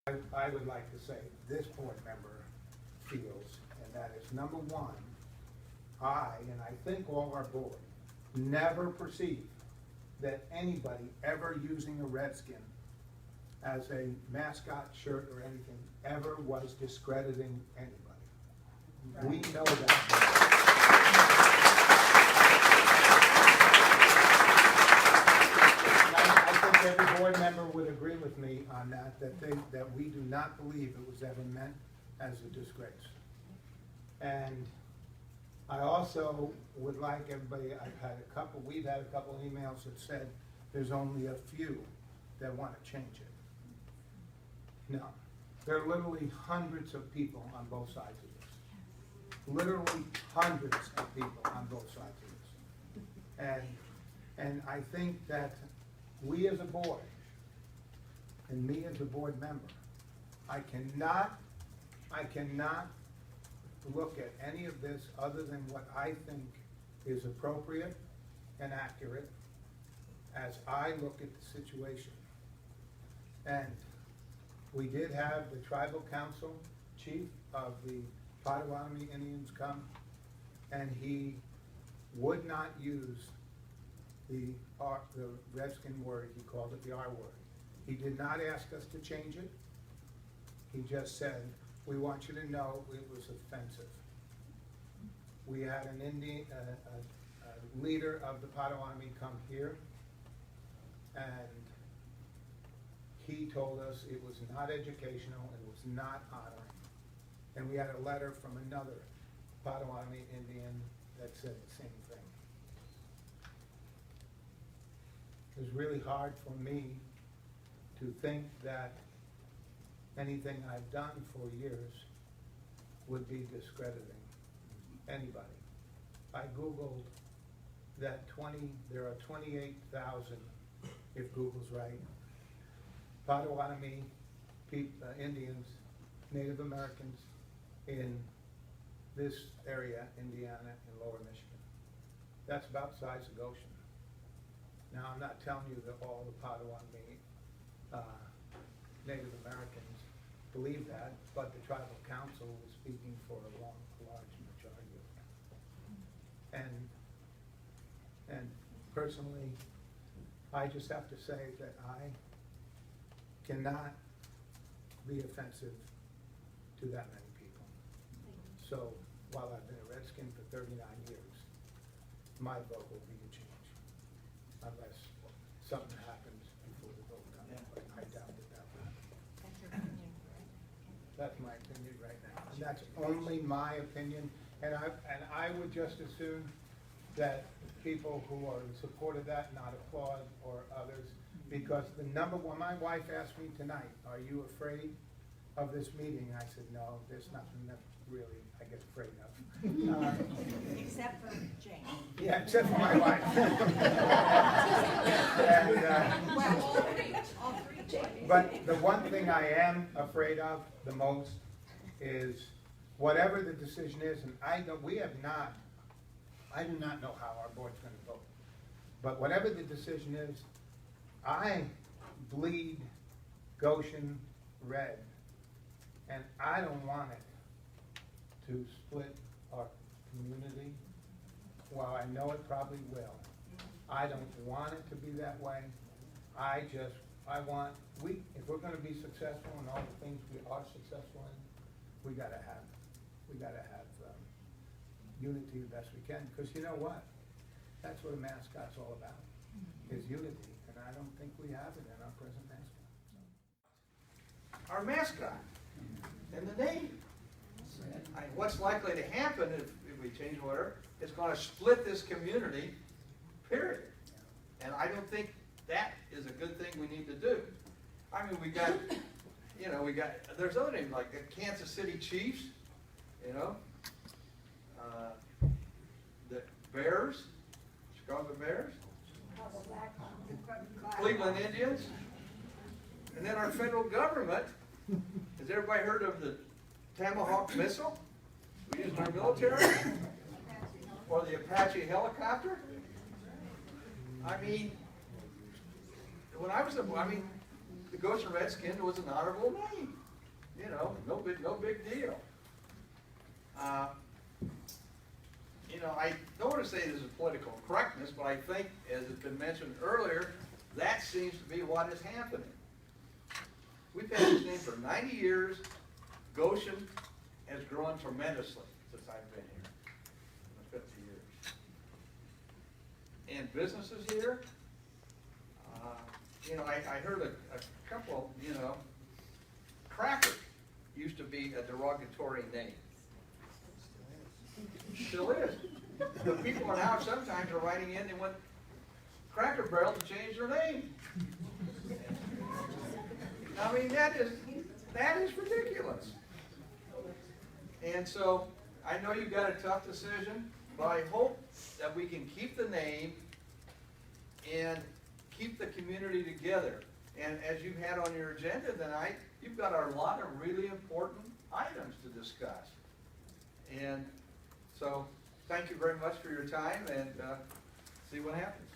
I would like to say this board member feels, and that is number one, and I think all our board, never perceived that anybody ever using a Redskin as a mascot shirt or anything ever was discrediting anybody. Right. We know that. Every board member would agree with me on that, that we do not believe it was ever meant as a disgrace. And I also would like everybody, we've had a couple emails that said there's only a few that want to change it. No, there are literally hundreds of people on both sides of this. Literally hundreds of people on both sides of this. And I think that we as a board, and me as a board member, I cannot look at any of this other than what I think is appropriate and accurate as I look at the situation. And we did have the tribal council chief of the Potawatomi Indians come, and he would not use the Redskin word. He called it the R word. He did not ask us to change it. He just said, we want you to know it was offensive. We had an Indian, a leader of the Potawatomi come here, and he told us it was not educational, it was not honoring. And we had a letter from another Potawatomi Indian that said the same thing. It was really hard for me to think that anything I've done for years would be discrediting anybody. I Googled that there are 28,000, if Google's right, Potawatomi Indians, Native Americans in this area, Indiana and Lower Michigan. That's about the size of Goshen. Now, I'm not telling you that all the Potawatomi Native Americans believe that, but the tribal council was speaking for a large majority of them. And personally, I just have to say that I cannot be offensive to that many people. So while I've been a Redskin for 39 years, my vote will be to change, unless something happens before the vote comes. Yeah. But I doubt that will happen. That's your opinion. That's my opinion right now, and that's only my opinion. And I would just assume that people who are in support of that not applaud or others, because the number one, my wife asked me tonight, are you afraid of this meeting? I said, no, there's nothing that really I get afraid of. Except for Jane. Yeah, except for my wife. And, Well, all three Jane. but the one thing I am afraid of the most is whatever the decision is, and I do not know how our board's going to vote. But whatever the decision is, I bleed Goshen red, and I don't want it to split our community. While I know it probably will, I don't want it to be that way. If we're going to be successful in all the things we are successful in, we got to have unity the best we can. Because you know what? That's what a mascot's all about, is unity. And I don't think we have it in our present mascot. Our mascot and the name. What's likely to happen if we change whatever, it's going to split this community, period. And I don't think that is a good thing we need to do. I mean, there's other names like the Kansas City Chiefs, the Bears, Chicago Bears, Cleveland Indians, and then our federal government. Has everybody heard of the Tomahawk missile we use in our military? Or the Apache helicopter? I mean, when I was the Goshen Redskins was an honorable name. You know, no big deal. You know, I don't want to say this is political correctness, but I think, as has been mentioned earlier, that seems to be what is happening. We've had this name for 90 years. Goshen has grown tremendously since I've been here, in the 50 years. And businesses here, you know, I heard a couple, you know, Cracker used to be a derogatory name. Still is. The people now sometimes are writing in, they want Cracker Barrel to change their name. I mean, that is ridiculous. And so, I know you've got a tough decision, but I hope that we can keep the name and keep the community together. And as you've had on your agenda tonight, you've got a lot of really important items to discuss. And so, thank you very much for your time, and see what happens.